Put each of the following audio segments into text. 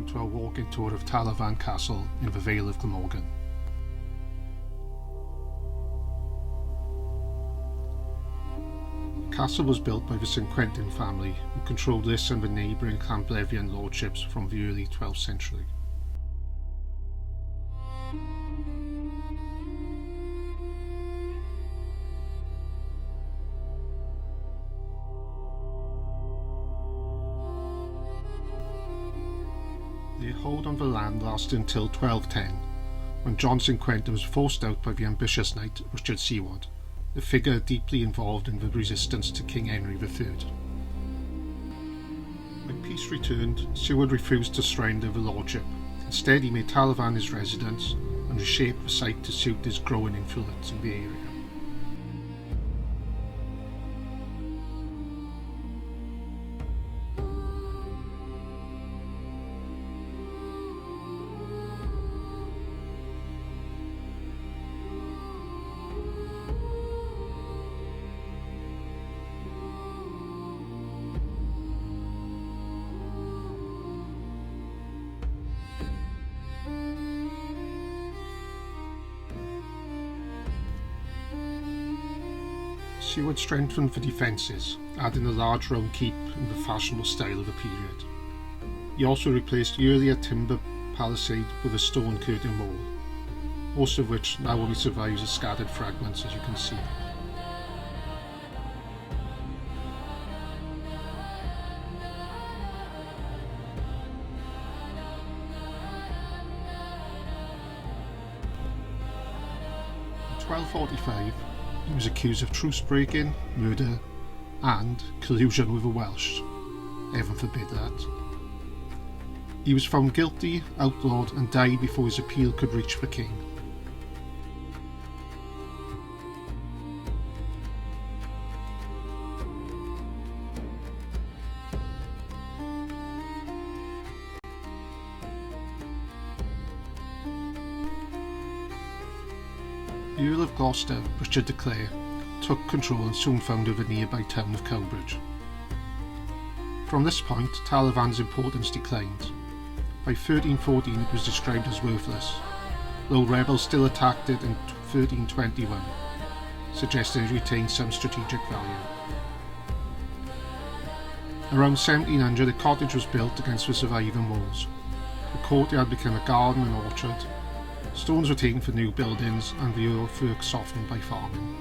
welcome to our walking tour of Tal y Fan Castle in the Vale of Glamorgan. The castle was built by the St Quintin family, who controlled this and the neighbouring Llanbleddian lordships from the early 12th century. Their hold on the land lasted until 1210, when John St Quintin was forced out by the ambitious knight Richard Siward, a figure deeply involved in the resistance to King Henry III. When peace returned, Siward refused to surrender the lordship. Instead, he made Tal y Fan his residence and reshaped the site to suit his growing influence in the area. Siward strengthened the defences, adding a large round keep in the fashionable style of the period. He also replaced the earlier timber palisade with a stone curtain wall, most of which now only survives as scattered fragments, as you can see. In 1245, he was accused of truce breaking, murder, and collusion with the Welsh. Heaven forbid that. He was found guilty, outlawed, and died before his appeal could reach the king. The Earl of Gloucester, Richard de Clare, took control and soon founded the nearby town of Cowbridge. From this point, Tal y Fan's importance declined. By 1314 it was described as worthless, though rebels still attacked it in 1321, suggesting it retained some strategic value. Around 1700 a cottage was built against the surviving walls. The courtyard became a garden and orchard. Stones were taken for new buildings and the earthwork softened by farming.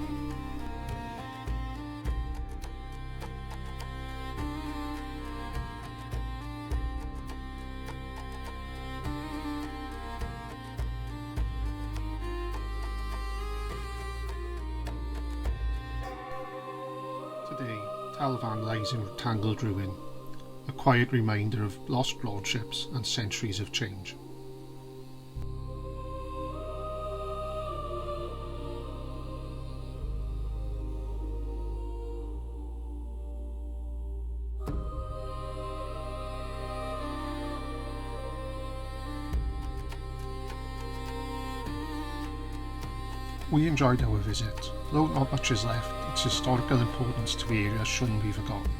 Today, Tal y Fan lies in tangled ruin, a quiet reminder of lost lordships and centuries of change. We enjoyed our visit, though not much is left. Its historical importance to the area shouldn't be forgotten.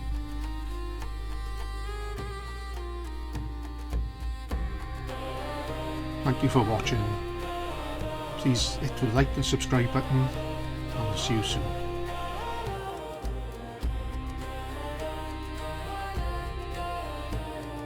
Thank you for watching. Please hit the like and subscribe button, and we'll see you soon.